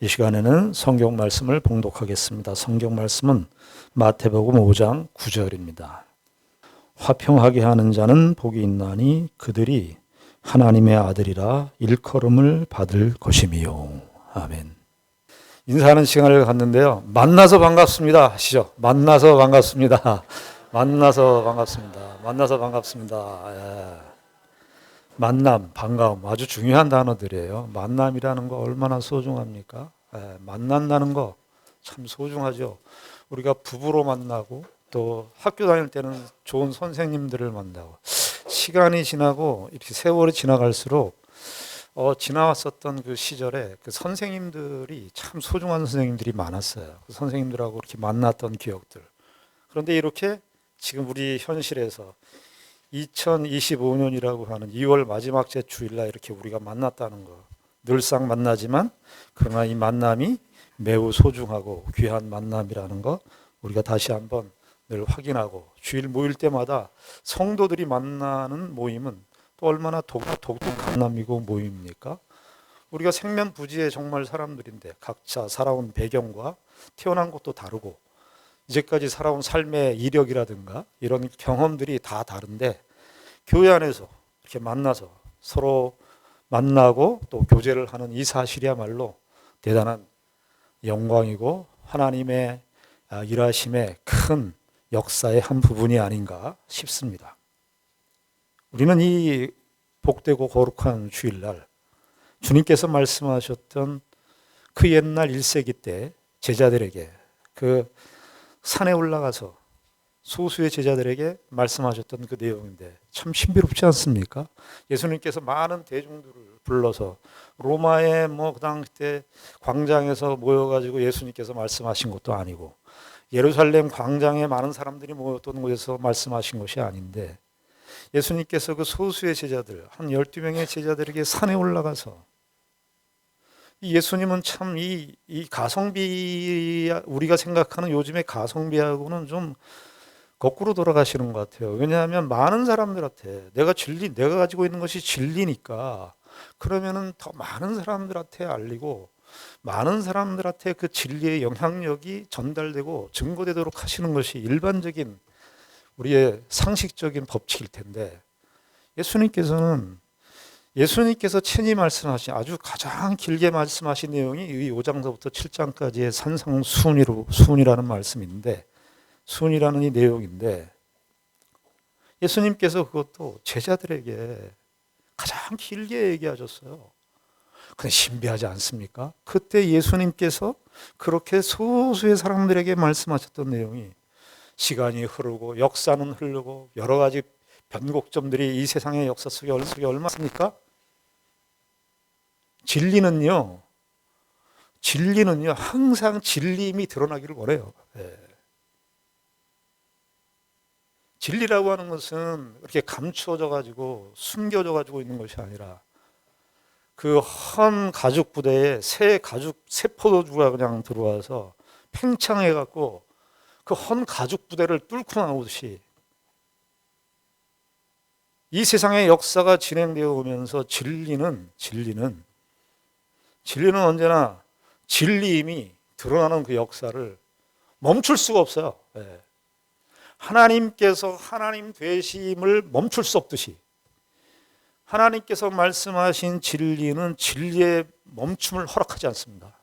이 시간에는 성경 말씀을 봉독하겠습니다. 성경 말씀은 마태복음 5장 9절입니다. 화평하게 하는 자는 복이 있나니 그들이 하나님의 아들이라 일컬음을 받을 것임이요. 아멘. 인사하는 시간을 갖는데요. 만나서 반갑습니다 하시죠. 만나서 반갑습니다. 만나서 반갑습니다. 만나서 반갑습니다. 예. 만남, 반가움 아주 중요한 단어들이에요. 만남이라는 거 얼마나 소중합니까? 만난다는 거 참 소중하죠. 우리가 부부로 만나고 또 학교 다닐 때는 좋은 선생님들을 만나고 시간이 지나고 이렇게 세월이 지나갈수록 지나왔었던 그 시절에 그 선생님들이 참 소중한 선생님들이 많았어요. 그 선생님들하고 이렇게 만났던 기억들. 그런데 이렇게 지금 우리 현실에서 2025년이라고 하는 2월 마지막 째 주일날 이렇게 우리가 만났다는 거. 늘상 만나지만 그러나 이 만남이 매우 소중하고 귀한 만남이라는 거 우리가 다시 한번 늘 확인하고 주일 모일 때마다 성도들이 만나는 모임은 또 얼마나 독특한 만남이고 모임입니까? 우리가 생면부지의 정말 사람들인데 각자 살아온 배경과 태어난 곳도 다르고 이제까지 살아온 삶의 이력이라든가 이런 경험들이 다 다른데 교회 안에서 이렇게 만나서 서로 만나고 또 교제를 하는 이 사실이야말로 대단한 영광이고 하나님의 일하심의 큰 역사의 한 부분이 아닌가 싶습니다. 우리는 이 복되고 거룩한 주일날 주님께서 말씀하셨던 그 옛날 1세기 때 제자들에게 그 산에 올라가서 소수의 제자들에게 말씀하셨던 그 내용인데 참 신비롭지 않습니까? 예수님께서 많은 대중들을 불러서 로마의 그 당시때 광장에서 모여가지고 예수님께서 말씀하신 것도 아니고 예루살렘 광장에 많은 사람들이 모였던 곳에서 말씀하신 것이 아닌데 예수님께서 그 소수의 제자들 한 12명의 제자들에게 산에 올라가서 예수님은 참 이 가성비 우리가 생각하는 요즘의 가성비하고는 좀 거꾸로 돌아가시는 것 같아요. 왜냐하면 많은 사람들한테 내가 가지고 있는 것이 진리니까 그러면은 더 많은 사람들한테 알리고 많은 사람들한테 그 진리의 영향력이 전달되고 증거되도록 하시는 것이 일반적인 우리의 상식적인 법칙일 텐데 예수님께서 친히 말씀하신 아주 가장 길게 말씀하신 내용이 이 5장서부터 7장까지의 산상수훈이라는 말씀인데 수훈이라는 이 내용인데 예수님께서 그것도 제자들에게 가장 길게 얘기하셨어요. 근데 신비하지 않습니까? 그때 예수님께서 그렇게 소수의 사람들에게 말씀하셨던 내용이 시간이 흐르고 역사는 흐르고 여러 가지 변곡점들이 이 세상의 역사 속에 얼마나 있습니까? 진리는요 항상 진리임이 드러나기를 원해요. 진리라고 하는 것은 이렇게 감추어져 가지고 숨겨져 가지고 있는 것이 아니라 그 헌 가죽 부대에 새 포도주가 그냥 들어와서 팽창해 갖고 그 헌 가죽 부대를 뚫고 나오듯이 이 세상의 역사가 진행되어 오면서 진리는 언제나 진리임이 드러나는 그 역사를 멈출 수가 없어요. 하나님께서 하나님 되심을 멈출 수 없듯이 하나님께서 말씀하신 진리는 진리의 멈춤을 허락하지 않습니다.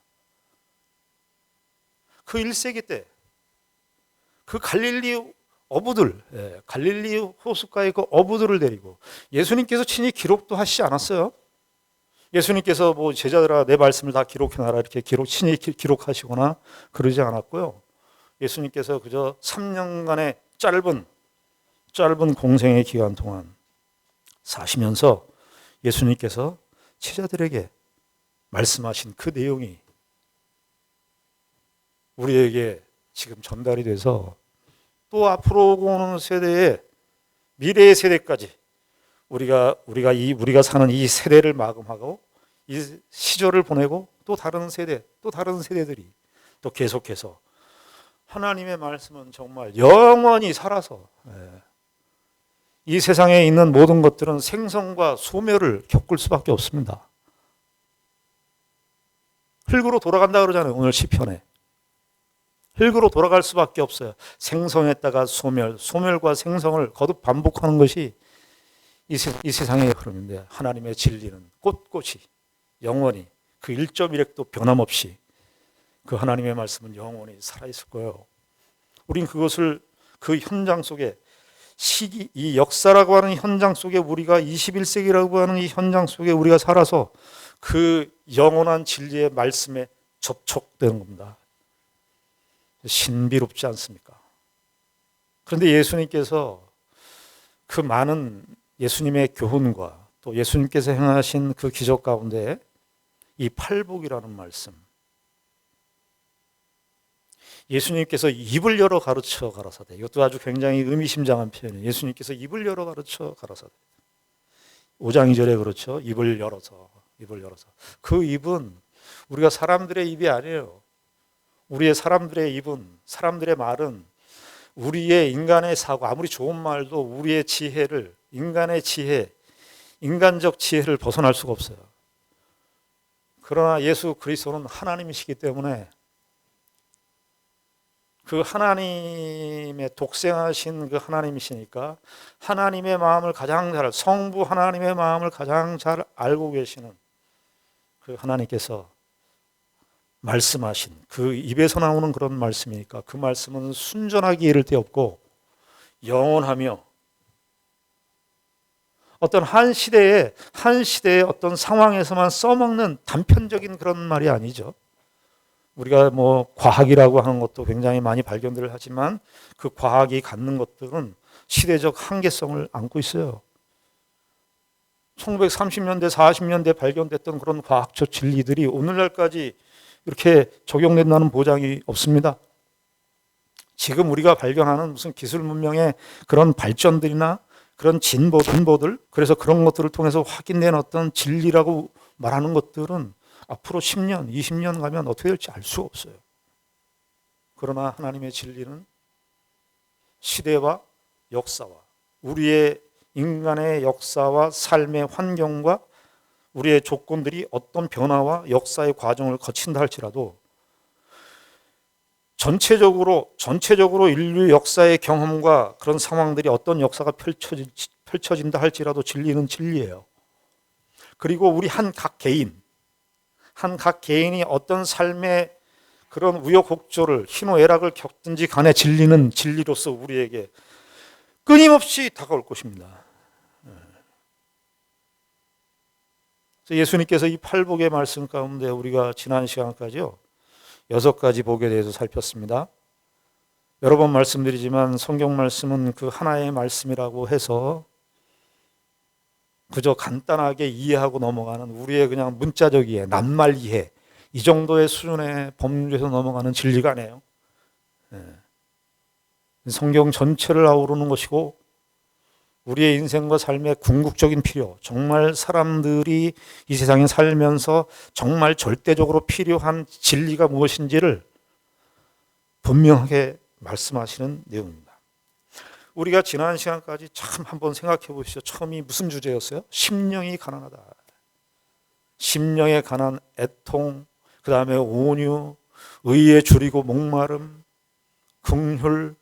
그 1세기 때 그 갈릴리 호숫가의 그 어부들을 데리고 예수님께서 친히 기록도 하시지 않았어요. 예수님께서 제자들아 내 말씀을 다 기록해놔라 이렇게 친히 기록하시거나 그러지 않았고요. 예수님께서 그저 3년간의 짧은 공생의 기간 동안 사시면서 예수님께서 제자들에게 말씀하신 그 내용이 우리에게 지금 전달이 돼서 또 앞으로 오는 세대에 미래의 세대까지 우리가 사는 이 세대를 마감하고 이 시절을 보내고 또 다른 세대들이 또 계속해서 하나님의 말씀은 정말 영원히 살아서 이 세상에 있는 모든 것들은 생성과 소멸을 겪을 수밖에 없습니다. 흙으로 돌아간다 그러잖아요. 오늘 시편에. 흙으로 돌아갈 수밖에 없어요. 생성했다가 소멸, 소멸과 생성을 거듭 반복하는 것이 이 세상의 흐름인데, 하나님의 진리는 꼿꼿이 영원히 그 1.1핵도 변함없이 그 하나님의 말씀은 영원히 살아있을 거예요. 우린 그것을 그 현장 속에 이 역사라고 하는 현장 속에, 우리가 21세기라고 하는 이 현장 속에 우리가 살아서 그 영원한 진리의 말씀에 접촉되는 겁니다. 신비롭지 않습니까? 그런데 예수님께서 그 많은 예수님의 교훈과 또 예수님께서 행하신 그 기적 가운데 이 팔복이라는 말씀, 예수님께서 입을 열어 가르쳐 가라사대, 이것도 아주 굉장히 의미심장한 표현이에요. 예수님께서 입을 열어 가르쳐 가라사대. 5장 2절에 그렇죠. 입을 열어서. 그 입은 우리가 사람들의 입이 아니에요. 우리의 사람들의 입은, 사람들의 말은 우리의 인간의 사고, 아무리 좋은 말도 우리의 지혜를, 인간의 지혜, 인간적 지혜를 벗어날 수가 없어요. 그러나 예수 그리스도는 하나님이시기 때문에 그 하나님의 독생하신 그 하나님이시니까 하나님의 마음을 가장 잘, 성부 하나님의 마음을 가장 잘 알고 계시는 그 하나님께서 말씀하신, 그 입에서 나오는 그런 말씀이니까 그 말씀은 순전하기 이를 데 없고 영원하며 어떤 한 시대의 어떤 상황에서만 써먹는 단편적인 그런 말이 아니죠. 우리가 뭐 과학이라고 하는 것도 굉장히 많이 발견들을 하지만 그 과학이 갖는 것들은 시대적 한계성을 안고 있어요. 1930년대, 40년대 발견됐던 그런 과학적 진리들이 오늘날까지 이렇게 적용된다는 보장이 없습니다. 지금 우리가 발견하는 무슨 기술 문명의 그런 발전들이나 그런 진보들, 그래서 그런 것들을 통해서 확인된 어떤 진리라고 말하는 것들은 앞으로 10년, 20년 가면 어떻게 될지 알 수가 없어요. 그러나 하나님의 진리는 시대와 역사와 우리의 인간의 역사와 삶의 환경과 우리의 조건들이 어떤 변화와 역사의 과정을 거친다 할지라도 전체적으로 인류 역사의 경험과 그런 상황들이 어떤 역사가 펼쳐진다 할지라도 진리는 진리예요. 그리고 우리 한 각 개인이 어떤 삶의 그런 우여곡절을, 희노애락을 겪든지 간에 진리는 진리로서 우리에게 끊임없이 다가올 것입니다. 예수님께서 이 팔복의 말씀 가운데 우리가 지난 시간까지요 6가지 복에 대해서 살폈습니다. 여러 번 말씀드리지만 성경 말씀은 그 하나의 말씀이라고 해서 그저 간단하게 이해하고 넘어가는 우리의 그냥 문자적 이해, 낱말 이해, 이 정도의 수준의 범주에서 넘어가는 진리가 아니에요. 성경 전체를 아우르는 것이고 우리의 인생과 삶의 궁극적인 필요, 정말 사람들이 이 세상에 살면서 정말 절대적으로 필요한 진리가 무엇인지를 분명하게 말씀하시는 내용입니다. 우리가 지난 시간까지 참 한번 생각해 보시죠. 처음이 무슨 주제였어요? 심령이 가난하다. 심령의 가난, 애통, 그 다음에 온유, 의에 줄이고 목마름, 긍휼,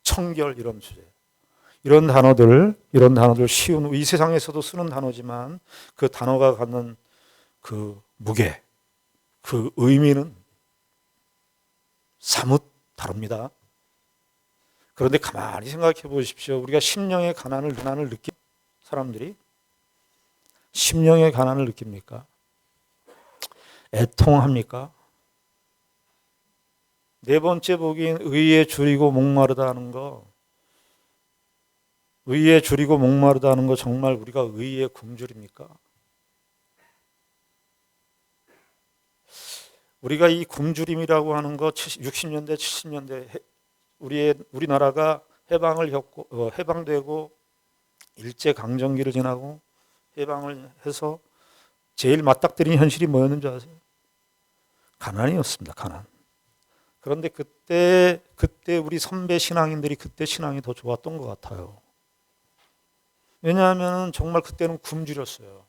청결, 이런 주제. 이런 단어들 쉬운, 이 세상에서도 쓰는 단어지만 그 단어가 갖는 그 무게, 그 의미는 사뭇 다릅니다. 그런데 가만히 생각해 보십시오. 우리가 심령의 가난을 느낀 사람들이 심령의 가난을 느낍니까? 애통합니까? 네 번째 복인 의에 줄이고 목마르다 하는 거, 의에 줄이고 목마르다 하는 거 정말 우리가 의에 굶주립니까? 우리가 이 굶주림이라고 하는 거 60년대, 70년대 우리나라가 해방되고 일제 강점기를 지나고 해방을 해서 제일 맞닥뜨린 현실이 뭐였는지 아세요? 가난이었습니다. 가난. 그런데 그때 우리 선배 신앙인들이 그때 신앙이 더 좋았던 것 같아요. 왜냐하면 정말 그때는 굶주렸어요.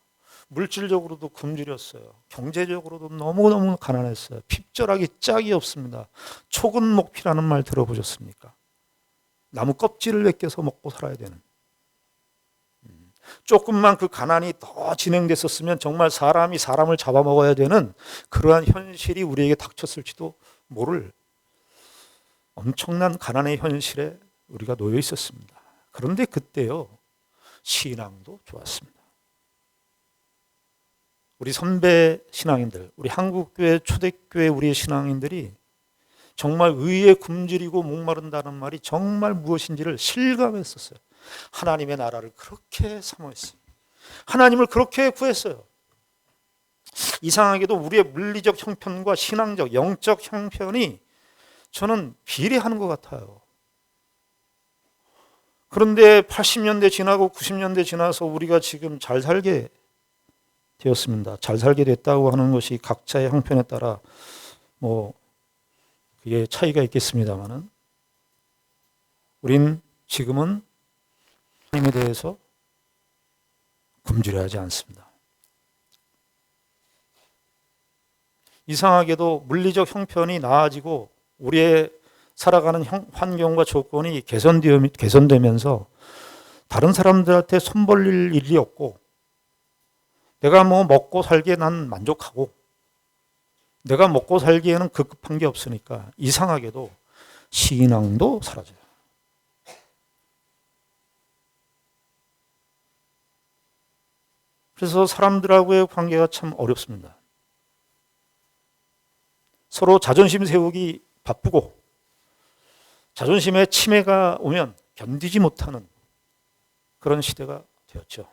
물질적으로도 굶주렸어요. 경제적으로도 너무너무 가난했어요. 핍절하기 짝이 없습니다. 초근목피라는 말 들어보셨습니까? 나무 껍질을 벗겨서 먹고 살아야 되는. 조금만 그 가난이 더 진행됐었으면 정말 사람이 사람을 잡아먹어야 되는 그러한 현실이 우리에게 닥쳤을지도 모를 엄청난 가난의 현실에 우리가 놓여 있었습니다. 그런데 그때요, 신앙도 좋았습니다. 우리 선배 신앙인들, 우리 한국교회 초대교회 우리의 신앙인들이 정말 의에 굶주리고 목마른다는 말이 정말 무엇인지를 실감했었어요. 하나님의 나라를 그렇게 사모했어요. 하나님을 그렇게 구했어요. 이상하게도 우리의 물리적 형편과 신앙적, 영적 형편이 저는 비례하는 것 같아요. 그런데 80년대 지나고 90년대 지나서 우리가 지금 잘 살게 되었습니다. 잘 살게 됐다고 하는 것이 각자의 형편에 따라 그게 차이가 있겠습니다만은 우린 지금은 하나님에 대해서 굶주려하지 않습니다. 이상하게도 물리적 형편이 나아지고 우리의 살아가는 환경과 조건이 개선되면서 다른 사람들한테 손 벌릴 일이 없고 내가 먹고 살기에 난 만족하고 내가 먹고 살기에는 급급한 게 없으니까 이상하게도 신앙도 사라져요. 그래서 사람들하고의 관계가 참 어렵습니다. 서로 자존심 세우기 바쁘고 자존심에 침해가 오면 견디지 못하는 그런 시대가 되었죠.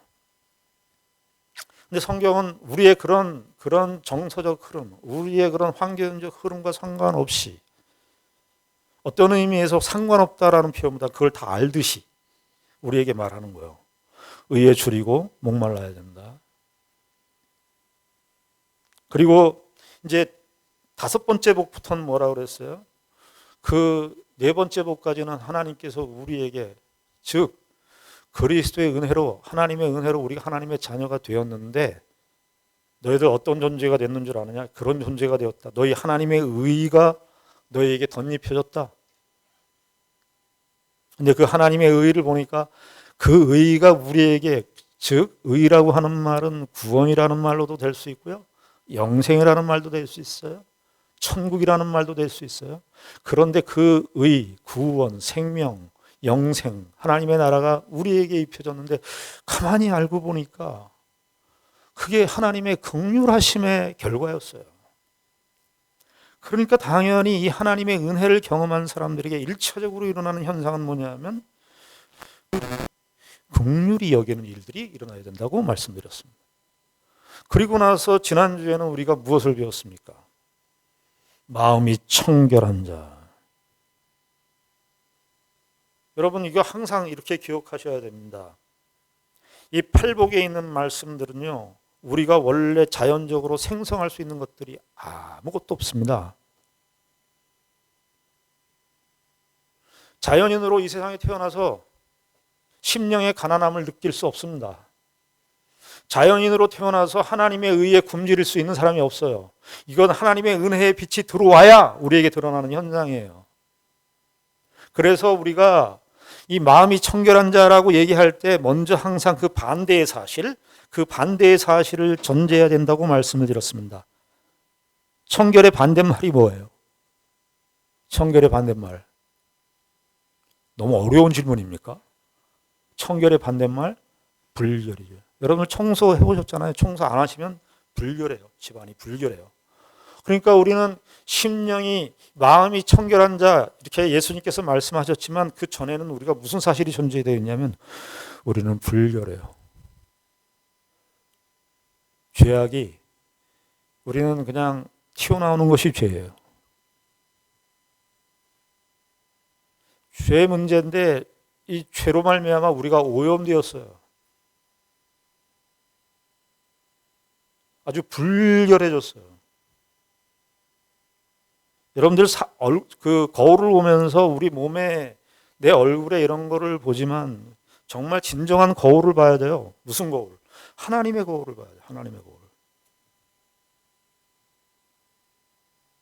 근데 성경은 우리의 그런 정서적 흐름, 우리의 그런 환경적 흐름과 상관없이 어떤 의미에서 상관없다라는 표현보다 그걸 다 알듯이 우리에게 말하는 거예요. 의에 줄이고 목말라야 된다. 그리고 이제 5번째 복부터는 뭐라고 그랬어요? 그 4번째 복까지는 하나님께서 우리에게 즉 그리스도의 은혜로 하나님의 은혜로 우리가 하나님의 자녀가 되었는데 너희들 어떤 존재가 됐는 줄 아느냐? 그런 존재가 되었다. 너희 하나님의 의가 너희에게 덧입혀졌다. 근데 그 하나님의 의를 보니까 그 의가 우리에게 즉 의라고 하는 말은 구원이라는 말로도 될 수 있고요. 영생이라는 말도 될 수 있어요. 천국이라는 말도 될 수 있어요. 그런데 그 의, 구원, 생명, 영생, 하나님의 나라가 우리에게 입혀졌는데 가만히 알고 보니까 그게 하나님의 긍휼하심의 결과였어요. 그러니까 당연히 이 하나님의 은혜를 경험한 사람들에게 1차적으로 일어나는 현상은 뭐냐면 긍휼히 여기는 일들이 일어나야 된다고 말씀드렸습니다. 그리고 나서 지난주에는 우리가 무엇을 배웠습니까? 마음이 청결한 자. 여러분 이거 항상 이렇게 기억하셔야 됩니다. 이 팔복에 있는 말씀들은요, 우리가 원래 자연적으로 생성할 수 있는 것들이 아무것도 없습니다. 자연인으로 이 세상에 태어나서 심령의 가난함을 느낄 수 없습니다. 자연인으로 태어나서 하나님의 의에 굶주릴 수 있는 사람이 없어요. 이건 하나님의 은혜의 빛이 들어와야 우리에게 드러나는 현상이에요. 그래서 우리가 이 마음이 청결한 자라고 얘기할 때 먼저 항상 그 반대의 사실을 전제해야 된다고 말씀을 드렸습니다. 청결의 반대말이 뭐예요? 청결의 반대말. 너무 어려운 질문입니까? 청결의 반대말 불결이죠. 여러분 청소해 보셨잖아요. 청소 안 하시면 불결해요. 집안이 불결해요. 그러니까 우리는 심령이 마음이 청결한 자 이렇게 예수님께서 말씀하셨지만 그 전에는 우리가 무슨 사실이 존재되어 있냐면 우리는 불결해요. 죄악이 우리는 그냥 튀어나오는 것이 죄예요. 죄 문제인데 이 죄로 말미암아 우리가 오염되었어요. 아주 불결해졌어요. 여러분들 그 거울을 보면서 우리 몸에 내 얼굴에 이런 거를 보지만 정말 진정한 거울을 봐야 돼요. 무슨 거울? 하나님의 거울을 봐야 돼. 하나님의 거울.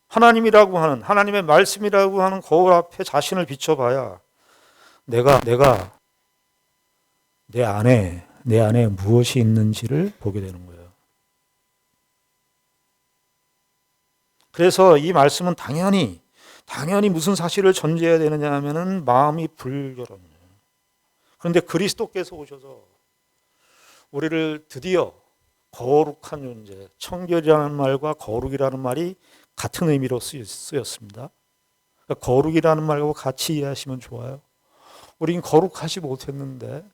하나님이라고 하는, 하나님의 말씀이라고 하는 거울 앞에 자신을 비춰봐야 내가 내 안에 무엇이 있는지를 보게 되는 거예요. 그래서 이 말씀은 당연히 무슨 사실을 전제해야 되느냐 하면은 마음이 불결합니다. 그런데 그리스도께서 오셔서 우리를 드디어 거룩한 존재, 청결이라는 말과 거룩이라는 말이 같은 의미로 쓰였습니다. 그러니까 거룩이라는 말하고 같이 이해하시면 좋아요. 우린 거룩하지 못했는데,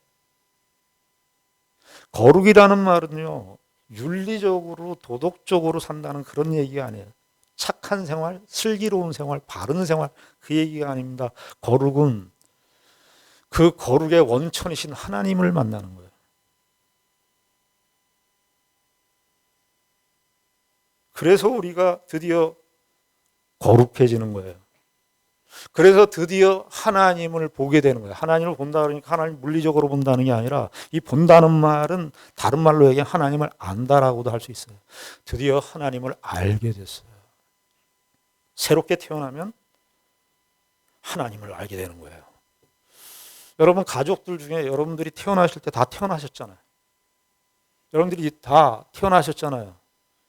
거룩이라는 말은요, 윤리적으로 도덕적으로 산다는 그런 얘기가 아니에요. 착한 생활, 슬기로운 생활, 바른 생활, 그 얘기가 아닙니다. 거룩은 그 거룩의 원천이신 하나님을 만나는 거예요. 그래서 우리가 드디어 거룩해지는 거예요. 그래서 드디어 하나님을 보게 되는 거예요. 하나님을 본다 그러니까 하나님 물리적으로 본다는 게 아니라, 이 본다는 말은 다른 말로 얘기하면 하나님을 안다라고도 할 수 있어요. 드디어 하나님을 알게 됐어요. 새롭게 태어나면 하나님을 알게 되는 거예요. 여러분 가족들 중에 여러분들이 태어나실 때 다 태어나셨잖아요. 여러분들이 다 태어나셨잖아요.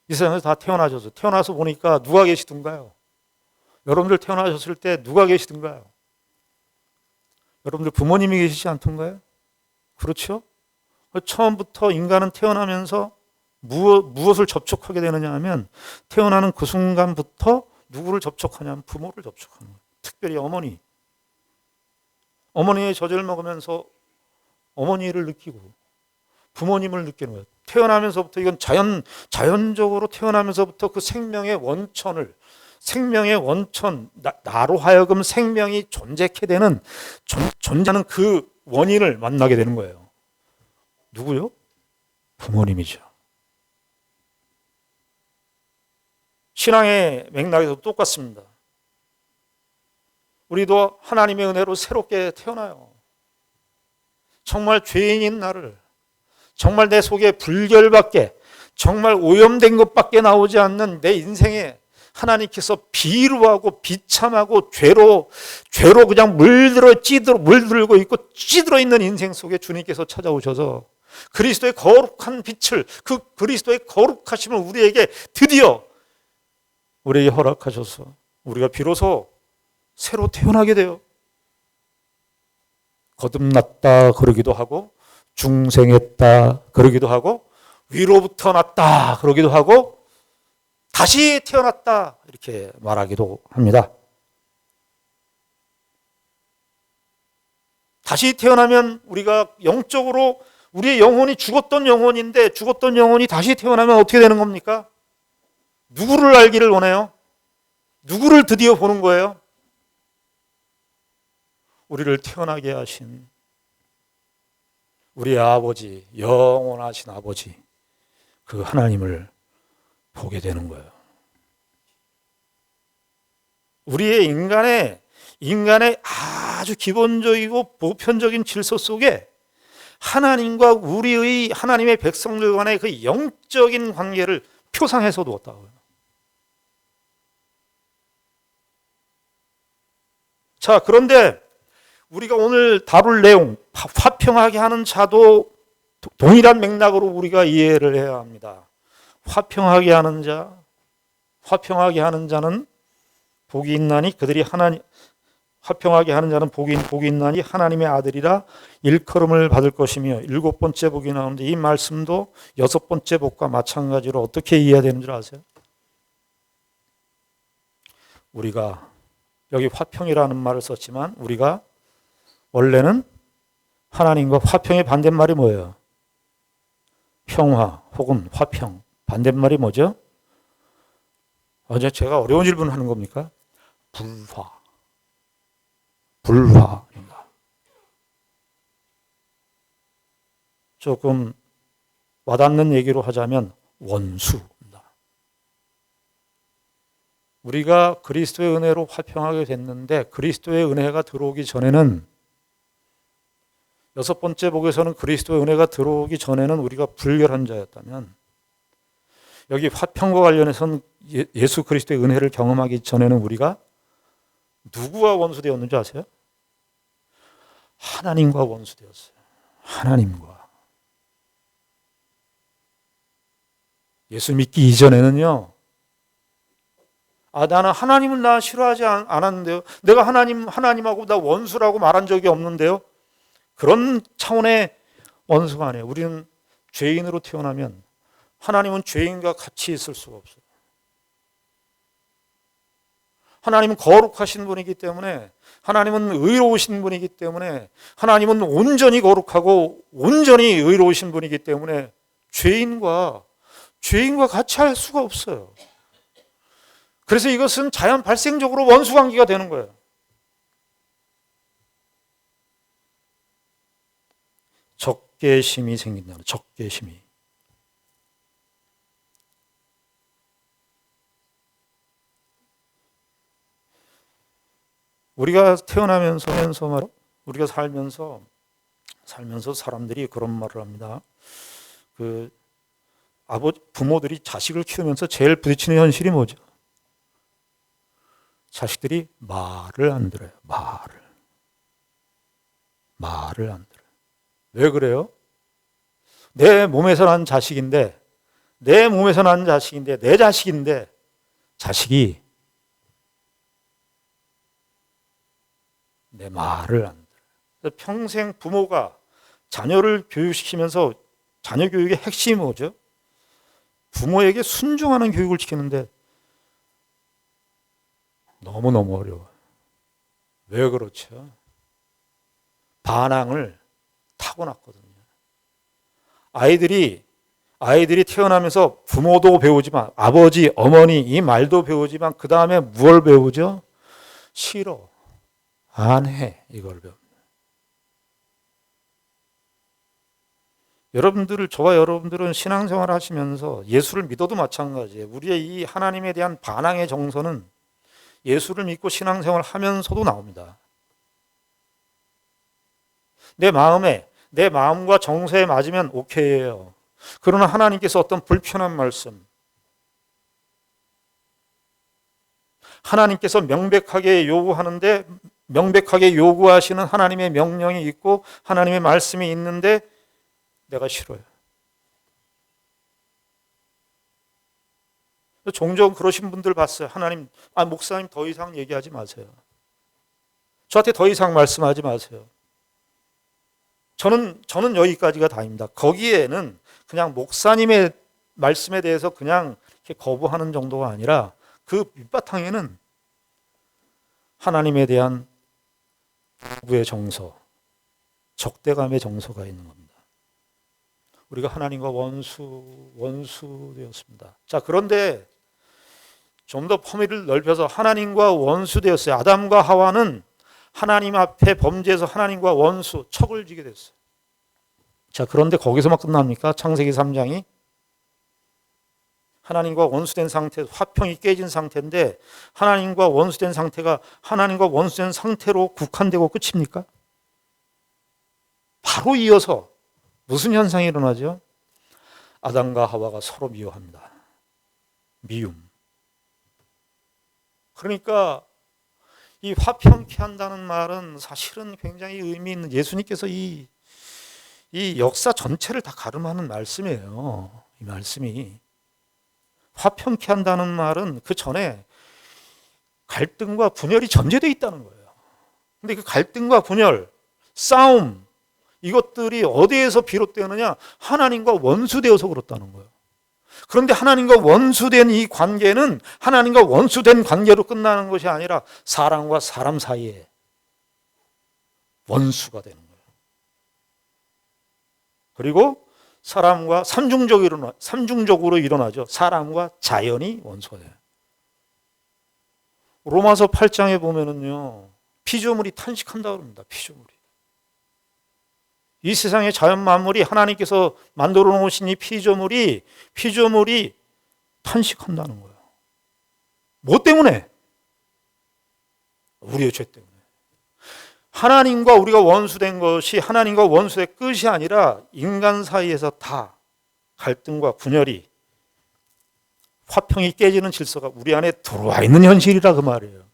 이 세상에서 다 태어나셔서 태어나서 보니까 누가 계시던가요? 여러분들 태어나셨을 때 누가 계시던가요? 여러분들 부모님이 계시지 않던가요? 그렇죠? 처음부터 인간은 태어나면서 무엇을 접촉하게 되느냐 하면, 태어나는 그 순간부터 누구를 접촉하냐면 부모를 접촉하는 거예요. 특별히 어머니의 젖을 먹으면서 어머니를 느끼고 부모님을 느끼는 거예요. 태어나면서부터, 이건 자연적으로 태어나면서부터 그 생명의 원천, 나로 하여금 생명이 존재케 되는, 존재하는 그 원인을 만나게 되는 거예요. 누구요? 부모님이죠. 신앙의 맥락에서 똑같습니다. 우리도 하나님의 은혜로 새롭게 태어나요. 정말 죄인인 나를, 정말 내 속에 불결밖에, 정말 오염된 것밖에 나오지 않는 내 인생에 하나님께서 비루하고 비참하고 죄로 그냥 물들고 있고 찌들어 있는 인생 속에 주님께서 찾아오셔서 그리스도의 거룩한 빛을, 그 그리스도의 거룩하심을 우리에게 드디어 우리에게 허락하셔서 우리가 비로소 새로 태어나게 돼요. 거듭났다 그러기도 하고, 중생했다 그러기도 하고, 위로부터 났다 그러기도 하고, 다시 태어났다 이렇게 말하기도 합니다. 다시 태어나면 우리가 영적으로, 우리의 영혼이 죽었던 영혼인데, 죽었던 영혼이 다시 태어나면 어떻게 되는 겁니까? 누구를 알기를 원해요? 누구를 드디어 보는 거예요? 우리를 태어나게 하신 우리의 아버지, 영원하신 아버지, 그 하나님을 보게 되는 거예요. 우리의 인간의 아주 기본적이고 보편적인 질서 속에 하나님과 우리의, 하나님의 백성들 간의 그 영적인 관계를 표상해서 두었다고요. 자, 그런데 우리가 오늘 다룰 내용, 화평하게 하는 자도 동일한 맥락으로 우리가 이해를 해야 합니다. 화평하게 하는 자는 복이 있나니 그들이 화평하게 하는 자는 복이 있나니 하나님의 아들이라 일컬음을 받을 것이며, 7번째 복이 나오는데, 이 말씀도 6번째 복과 마찬가지로 어떻게 이해해야 되는 줄 아세요? 우리가 여기 화평이라는 말을 썼지만, 우리가 원래는 하나님과 화평의 반대말이 뭐예요? 평화 혹은 화평. 반대말이 뭐죠? 어제 제가 어려운 질문을 하는 겁니까? 불화입니다. 조금 와닿는 얘기로 하자면 원수입니다. 우리가 그리스도의 은혜로 화평하게 됐는데, 그리스도의 은혜가 들어오기 전에는 여섯 번째 복에서는 그리스도의 은혜가 들어오기 전에는 우리가 불결한 자였다면, 여기 화평과 관련해서는 예수 그리스도의 은혜를 경험하기 전에는 우리가 누구와 원수되었는지 아세요? 하나님과 원수되었어요. 하나님과. 예수 믿기 이전에는요, 나는 하나님은 나 싫어하지 않았는데요. 내가 하나님하고 나 원수라고 말한 적이 없는데요. 그런 차원의 원수가 아니에요. 우리는 죄인으로 태어나면 하나님은 죄인과 같이 있을 수가 없어요. 하나님은 거룩하신 분이기 때문에, 하나님은 의로우신 분이기 때문에, 하나님은 온전히 거룩하고 온전히 의로우신 분이기 때문에 죄인과 같이 할 수가 없어요. 그래서 이것은 자연 발생적으로 원수관계가 되는 거예요. 적개심이 생긴다는, 적개심이. 우리가 태어나면서 말이야, 우리가 살면서 사람들이 그런 말을 합니다. 부모들이 자식을 키우면서 제일 부딪히는 현실이 뭐죠? 자식들이 말을 안 들어요. 말을 안 들어요. 왜 그래요? 내 몸에서 난 자식인데, 내 자식인데, 자식이 내 말을 안 들어요. 평생 부모가 자녀를 교육시키면서 자녀 교육의 핵심이 뭐죠? 부모에게 순종하는 교육을 시키는데 너무너무 어려워요. 왜 그렇죠? 반항을 타고났거든요. 아이들이 태어나면서 부모도 배우지만, 아버지, 어머니 이 말도 배우지만 그 다음에 무엇을 배우죠? 싫어, 안 해, 이걸 배웁니다. 저와 여러분들은 신앙생활 하시면서 예수를 믿어도 마찬가지예요. 우리의 이 하나님에 대한 반항의 정서는 예수를 믿고 신앙생활 하면서도 나옵니다. 내 마음과 정서에 맞으면 오케이예요. 그러나 하나님께서 어떤 불편한 말씀, 하나님께서 명백하게 요구하시는 하나님의 명령이 있고 하나님의 말씀이 있는데 내가 싫어요. 종종 그러신 분들 봤어요. 목사님 더 이상 얘기하지 마세요. 저한테 더 이상 말씀하지 마세요. 저는 여기까지가 다입니다. 거기에는 그냥 목사님의 말씀에 대해서 그냥 이렇게 거부하는 정도가 아니라 그 밑바탕에는 하나님에 대한 부부의 정서, 적대감의 정서가 있는 겁니다. 우리가 하나님과 원수 되었습니다. 자, 그런데 좀 더 범위를 넓혀서 하나님과 원수 되었어요. 아담과 하와는 하나님 앞에 범죄해서 하나님과 원수, 척을 지게 됐어요. 자, 그런데 거기서만 끝납니까? 창세기 3장이 하나님과 원수된 상태, 화평이 깨진 상태인데 하나님과 원수된 상태가 하나님과 원수된 상태로 국한되고 끝입니까? 바로 이어서 무슨 현상이 일어나죠? 아담과 하와가 서로 미워합니다. 미움. 그러니까 이 화평케 한다는 말은 사실은 굉장히 의미 있는, 예수님께서 이 역사 전체를 다 가름하는 말씀이에요. 이 말씀이. 화평케 한다는 말은 그 전에 갈등과 분열이 전제되어 있다는 거예요. 근데 그 갈등과 분열, 싸움, 이것들이 어디에서 비롯되느냐? 하나님과 원수되어서 그렇다는 거예요. 그런데 하나님과 원수된 이 관계는 하나님과 원수된 관계로 끝나는 것이 아니라 사람과 사람 사이에 원수가 되는 거예요. 그리고 사람과 삼중적으로 일어나죠. 사람과 자연이 원수가 돼요. 로마서 8장에 보면은요, 피조물이 탄식한다고 합니다. 피조물이. 이 세상의 자연 만물이 하나님께서 만들어 놓으신 이 피조물이 탄식한다는 거예요. 뭐 때문에? 우리의 죄 때문에. 하나님과 우리가 원수된 것이 하나님과 원수의 끝이 아니라 인간 사이에서 다 갈등과 분열이 화평이 깨지는 질서가 우리 안에 들어와 있는 현실이라 그 말이에요.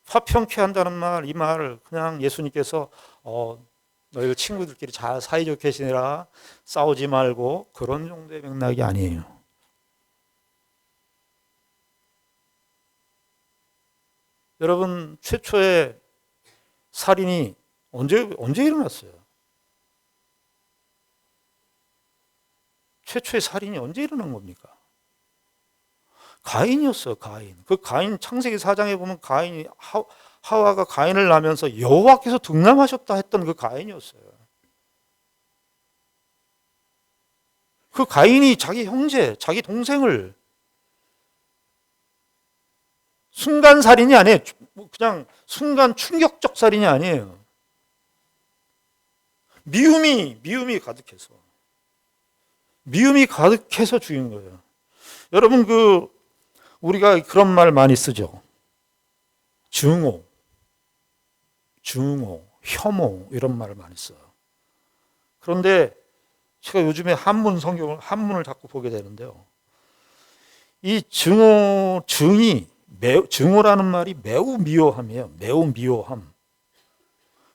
화평케 한다는 말, 이 말을 그냥 예수님께서 너희들 친구들끼리 잘 사이좋게 지내라, 싸우지 말고, 그런 정도의 맥락이 아니에요. 여러분, 최초의 살인이 언제 일어났어요? 최초의 살인이 언제 일어난 겁니까? 가인이었어요. 가인. 그 가인, 창세기 4장에 보면 가인이 하와가 가인을 낳으면서 여호와께서 등남하셨다 했던 그 가인이었어요. 그 가인이 자기 형제, 자기 동생을 순간 살인이 아니에요. 그냥 순간 충격적 살인이 아니에요. 미움이 가득해서 죽인 거예요. 여러분, 우리가 그런 말 많이 쓰죠. 증오, 혐오, 이런 말을 많이 써요. 그런데 제가 요즘에 한문을 자꾸 보게 되는데요. 이 증오라는 말이 매우 미워함이에요. 매우 미워함.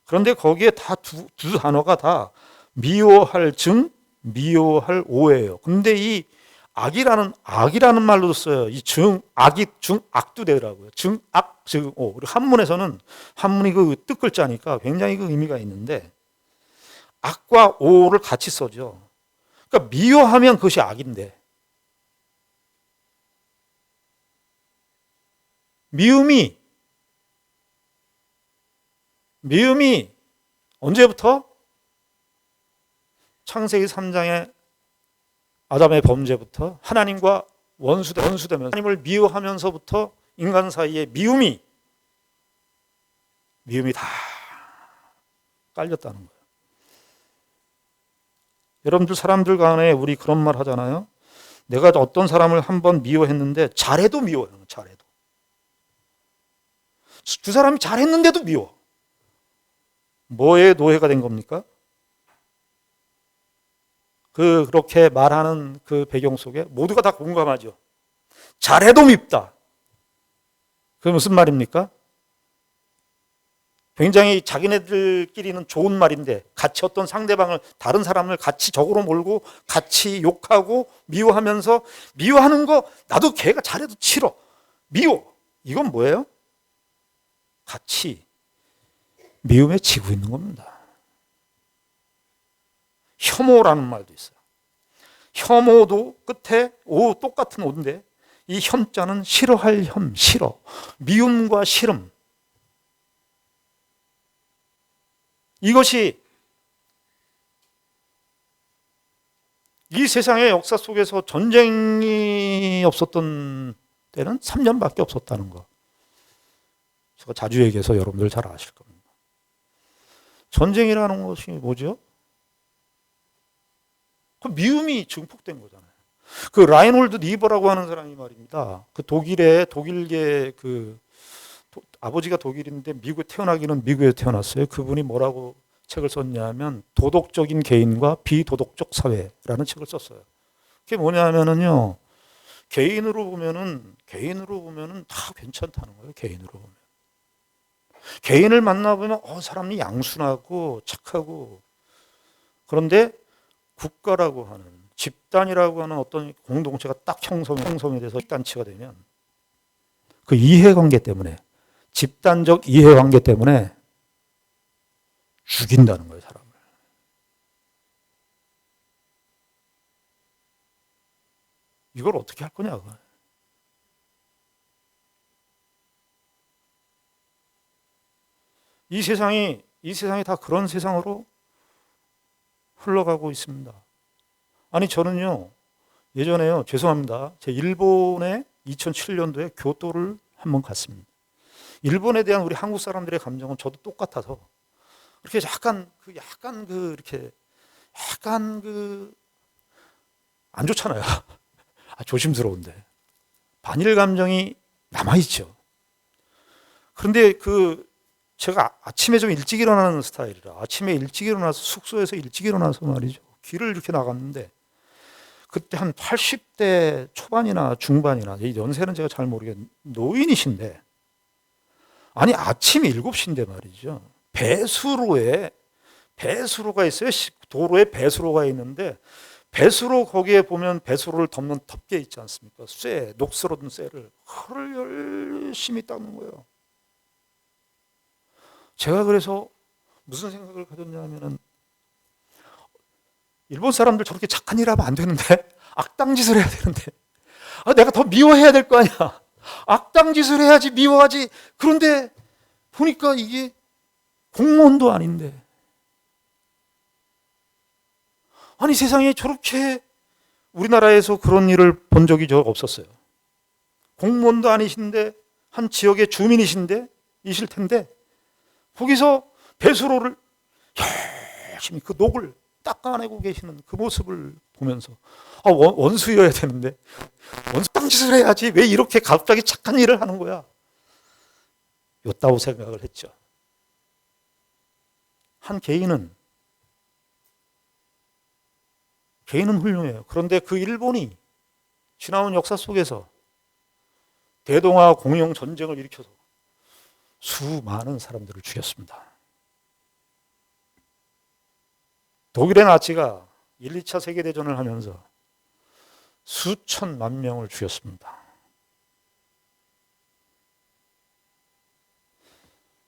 그런데 거기에 다 두 단어가 다 미워할 미워할 오예요. 근데 이 악이라는 말로 써요. 이 악도 되더라고요. 증악, 증오. 한문에서는 한문이 그 뜻글자니까 굉장히 그 의미가 있는데 악과 오를 같이 써죠. 그러니까 미워하면 그것이 악인데 미움이 언제부터? 창세기 3장의 아담의 범죄부터 하나님과 원수되면서 하나님을 미워하면서부터 인간 사이에 미움이 다 깔렸다는 거예요. 여러분들, 사람들 간에 우리 그런 말 하잖아요. 내가 어떤 사람을 한번 미워했는데 잘해도 미워요. 잘해도. 두 사람이 잘했는데도 미워. 뭐에 노예가 된 겁니까? 그렇게 말하는 그 배경 속에 모두가 다 공감하죠. 잘해도 밉다. 그게 무슨 말입니까? 굉장히 자기네들끼리는 좋은 말인데 같이 어떤 다른 사람을 같이 적으로 몰고 같이 욕하고 미워하면서 미워하는 거 나도 걔가 잘해도 싫어. 미워. 이건 뭐예요? 같이 미움에 지고 있는 겁니다. 혐오라는 말도 있어요. 혐오도 끝에 똑같은 오인데 이 혐자는 싫어할 싫어. 미움과 싫음. 이것이 이 세상의 역사 속에서 전쟁이 없었던 때는 3년밖에 없었다는 거. 제가 자주 얘기해서 여러분들 잘 아실 겁니다. 전쟁이라는 것이 뭐죠? 그 미움이 증폭된 거잖아요. 그 라인홀드 니버라고 하는 사람이 말입니다. 그 독일계 아버지가 독일인데 미국에 태어나기는 미국에 태어났어요. 그분이 뭐라고 책을 썼냐면 도덕적인 개인과 비도덕적 사회라는 책을 썼어요. 그게 뭐냐면은요. 개인으로 보면은 다 괜찮다는 거예요. 개인으로 보면. 개인을 만나보면 사람이 양순하고 착하고, 그런데 국가라고 하는 집단이라고 하는 어떤 공동체가 딱 형성이 돼서 단체가 되면 그 이해관계 때문에, 집단적 이해관계 때문에 죽인다는 거예요, 사람을. 이걸 어떻게 할 거냐, 그걸. 이 세상이 다 그런 세상으로 흘러가고 있습니다. 아니, 저는요, 예전에요, 죄송합니다. 제 일본에 2007년도에 교토를 한번 갔습니다. 일본에 대한 우리 한국 사람들의 감정은 저도 똑같아서 이렇게 약간 안 좋잖아요. 조심스러운데. 반일 감정이 남아있죠. 그런데 제가 아침에 좀 일찍 일어나는 스타일이라 아침에 일찍 일어나서 숙소에서 일찍 일어나서 말이죠. 길을 이렇게 나갔는데 그때 한 80대 초반이나 중반이나 이 연세는 제가 잘 모르겠는데 노인이신데 아니 아침 7시인데 말이죠. 배수로가 있어요. 도로에 배수로가 있는데 배수로 거기에 보면 배수로를 덮는 덮개 있지 않습니까? 녹슬어든 쇠를 그걸 열심히 닦는 거예요. 제가 그래서 무슨 생각을 가졌냐면은 일본 사람들 저렇게 착한 일 하면 안 되는데 악당 짓을 해야 되는데 내가 더 미워해야 될 거 아니야. 악당 짓을 해야지 미워하지. 그런데 보니까 이게 공무원도 아닌데 아니 세상에 저렇게 우리나라에서 그런 일을 본 적이 없었어요. 공무원도 아니신데 한 지역의 주민이신데 이실 텐데 거기서 배수로를 열심히 그 녹을 닦아내고 계시는 그 모습을 보면서 원수여야 되는데 원수 땅짓을 해야지 왜 이렇게 갑자기 착한 일을 하는 거야. 요따오 생각을 했죠. 한 개인은 훌륭해요. 그런데 그 일본이 지나온 역사 속에서 대동아 공영 전쟁을 일으켜서 수많은 사람들을 죽였습니다. 독일의 나치가 1, 2차 세계대전을 하면서 수천만 명을 죽였습니다.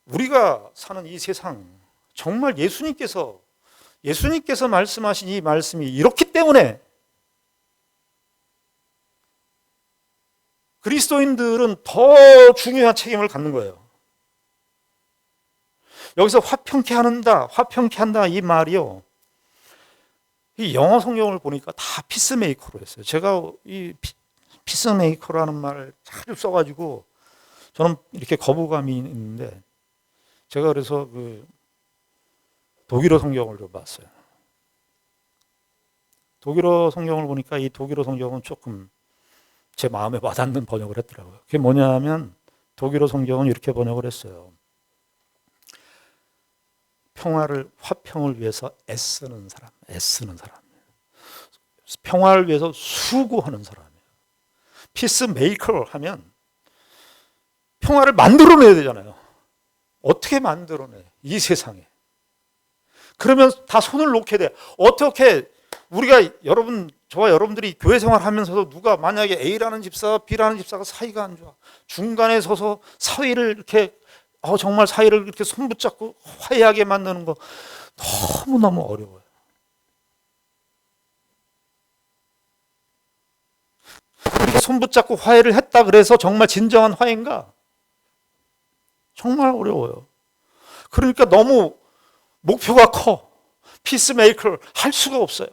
우리가 사는 이 세상 정말 예수님께서 말씀하신 이 말씀이 이렇기 때문에 그리스도인들은 더 중요한 책임을 갖는 거예요. 여기서 화평케 한다 이 말이요. 이 영어 성경을 보니까 다 피스메이커로 했어요. 제가 이 피스메이커라는 말을 자주 써가지고 저는 이렇게 거부감이 있는데 제가 그래서 독일어 성경을 좀 봤어요. 독일어 성경을 보니까 이 독일어 성경은 조금 제 마음에 와닿는 번역을 했더라고요. 그게 뭐냐면 독일어 성경은 이렇게 번역을 했어요. 화평을 위해서 애쓰는 사람. 평화를 위해서 수고하는 사람이에요. 피스메이커 하면 평화를 만들어내야 되잖아요. 어떻게 만들어내? 이 세상에. 그러면 다 손을 놓게 돼. 어떻게 저와 여러분들이 교회 생활하면서도 누가 만약에 A라는 집사, B라는 집사가 사이가 안 좋아. 중간에 서서 사이를 이렇게 정말 사이를 이렇게 손붙잡고 화해하게 만드는 거 너무너무 어려워요. 우리가 손붙잡고 화해를 했다 그래서 정말 진정한 화해인가? 정말 어려워요. 그러니까 너무 목표가 커. 피스메이커를 할 수가 없어요.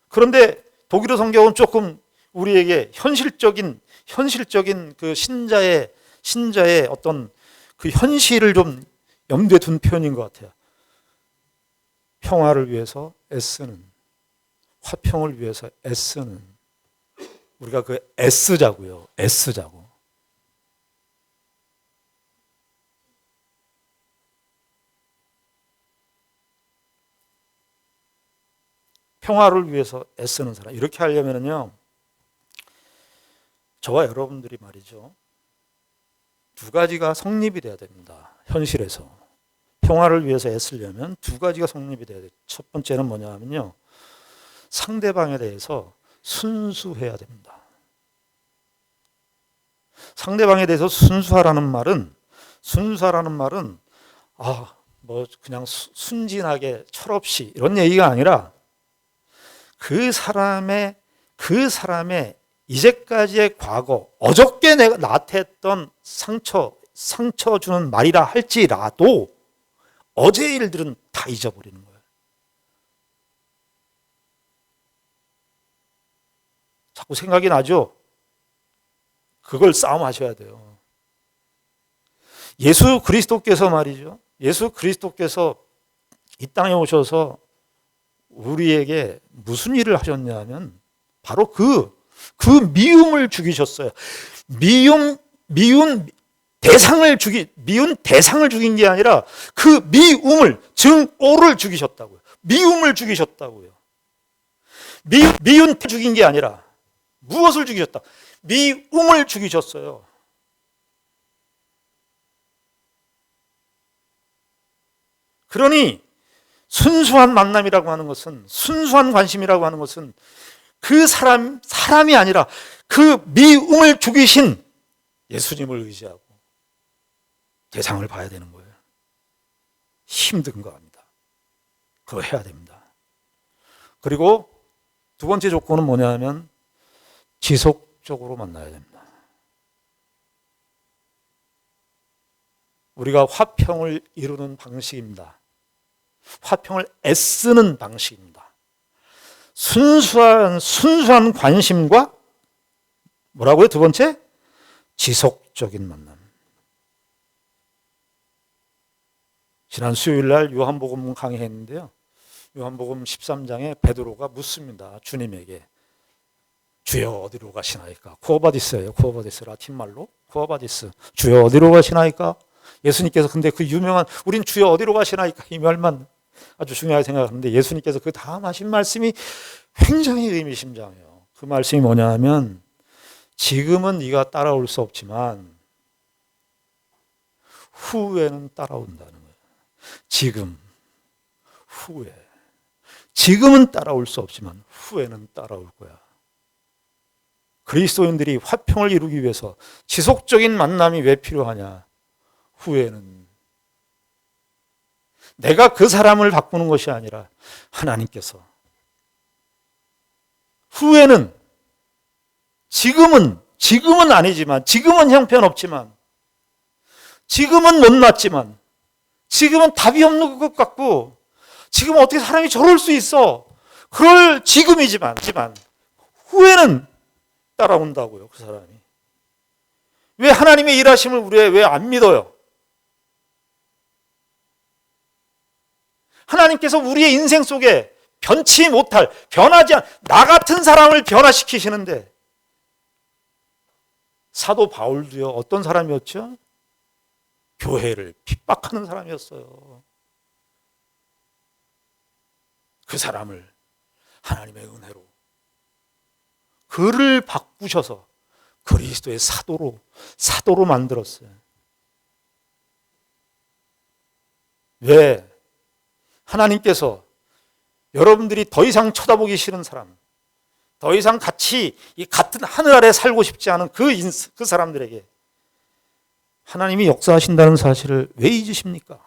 그런데 독일어 성경은 조금 우리에게 현실적인 그 신자의 어떤 그 현실을 좀 염두에 둔 표현인 것 같아요. 평화를 위해서 애쓰는, 화평을 위해서 애쓰는. 우리가 애쓰자고요. 애쓰자고. 평화를 위해서 애쓰는 사람. 이렇게 하려면요. 저와 여러분들이 말이죠. 두 가지가 성립이 돼야 됩니다. 현실에서. 평화를 위해서 애쓰려면 두 가지가 성립이 돼야 돼요. 첫 번째는 뭐냐 하면요. 상대방에 대해서 순수해야 됩니다. 상대방에 대해서 순수하라는 말은 그냥 순진하게 철없이 이런 얘기가 아니라 그 사람의 이제까지의 과거, 어저께 내가 나한테 했던 상처 주는 말이라 할지라도 어제의 일들은 다 잊어버리는 거예요. 자꾸 생각이 나죠? 그걸 싸움하셔야 돼요. 예수 그리스도께서 말이죠. 예수 그리스도께서 이 땅에 오셔서 우리에게 무슨 일을 하셨냐 하면 바로 그 미움을 죽이셨어요. 미운 대상을 죽인 게 아니라 그 미움을, 증오를 죽이셨다고요. 미움을 죽이셨다고요. 미운 죽인 게 아니라 무엇을 죽이셨다? 미움을 죽이셨어요. 그러니 순수한 만남이라고 하는 것은, 순수한 관심이라고 하는 것은 그 사람이 아니라 그 미움을 죽이신 예수님을 의지하고 대상을 봐야 되는 거예요. 힘든 거 합니다. 그거 해야 됩니다. 그리고 두 번째 조건은 뭐냐면 지속적으로 만나야 됩니다. 우리가 화평을 이루는 방식입니다. 화평을 애쓰는 방식입니다. 순수한 관심과 뭐라고요? 두 번째? 지속적인 만남. 지난 수요일 날 요한복음 강의했는데요. 요한복음 13장에 베드로가 묻습니다. 주님에게. 주여 어디로 가시나이까? 쿠어바디스예요. 쿠어바디스 라틴말로. 쿠어바디스. 주여 어디로 가시나이까? 예수님께서 근데 그 유명한 우린 주여 어디로 가시나이까? 이 말만 아주 중요하게 생각하는데 예수님께서 그 다음 하신 말씀이 굉장히 의미심장해요. 그 말씀이 뭐냐 하면 지금은 네가 따라올 수 없지만 후에는 따라온다는 거예요. 지금, 후에. 지금은 따라올 수 없지만 후에는 따라올 거야. 그리스도인들이 화평을 이루기 위해서 지속적인 만남이 왜 필요하냐? 후에는 내가 그 사람을 바꾸는 것이 아니라 하나님께서, 후에는 지금은 아니지만, 지금은 형편없지만, 지금은 못났지만, 지금은 답이 없는 것 같고, 지금 어떻게 사람이 저럴 수 있어? 그럴 지금이지만 후에는 따라온다고요, 그 사람이. 왜 하나님의 일하심을 우리가 왜 안 믿어요? 하나님께서 우리의 인생 속에 변치 못할, 변하지 않은 나 같은 사람을 변화시키시는데, 사도 바울도요, 어떤 사람이었죠? 교회를 핍박하는 사람이었어요. 그 사람을 하나님의 은혜로 그를 바꾸셔서 그리스도의 사도로 만들었어요. 왜? 하나님께서 여러분들이 더 이상 쳐다보기 싫은 사람, 더 이상 같이 이 같은 하늘 아래 살고 싶지 않은 그 사람들에게 하나님이 역사하신다는 사실을 왜 잊으십니까?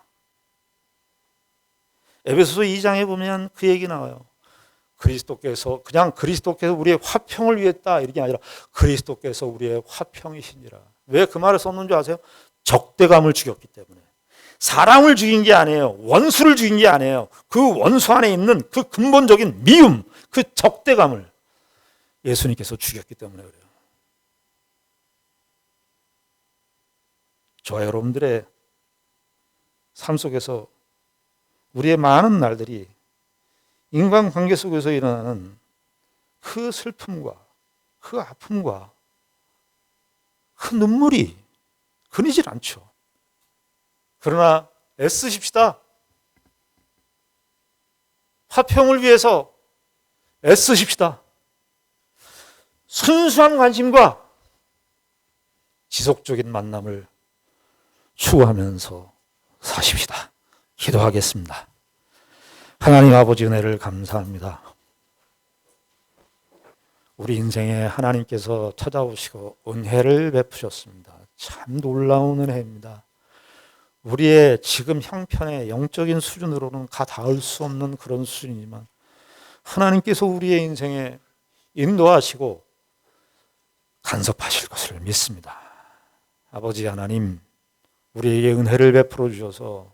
에베소서 2장에 보면 그 얘기 나와요. 그리스도께서 우리의 화평을 위했다 이게 아니라 그리스도께서 우리의 화평이시니라. 왜 그 말을 썼는 줄 아세요? 적대감을 죽였기 때문에. 사람을 죽인 게 아니에요. 원수를 죽인 게 아니에요. 그 원수 안에 있는 그 근본적인 미움, 그 적대감을 예수님께서 죽였기 때문에 그래요. 저와 여러분들의 삶 속에서 우리의 많은 날들이 인간관계 속에서 일어나는 그 슬픔과 그 아픔과 그 눈물이 끊이질 않죠. 그러나 애쓰십시다. 화평을 위해서 애쓰십시다. 순수한 관심과 지속적인 만남을 추구하면서 사십시다. 기도하겠습니다. 하나님 아버지 은혜를 감사합니다. 우리 인생에 하나님께서 찾아오시고 은혜를 베푸셨습니다. 참 놀라운 은혜입니다. 우리의 지금 형편의 영적인 수준으로는 닿을 수 없는 그런 수준이지만 하나님께서 우리의 인생에 인도하시고 간섭하실 것을 믿습니다. 아버지 하나님, 우리에게 은혜를 베풀어 주셔서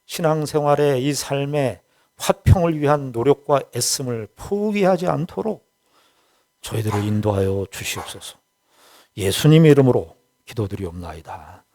신앙생활의 이 삶의 화평을 위한 노력과 애씀을 포기하지 않도록 저희들을 인도하여 주시옵소서. 예수님의 이름으로 기도드리옵나이다.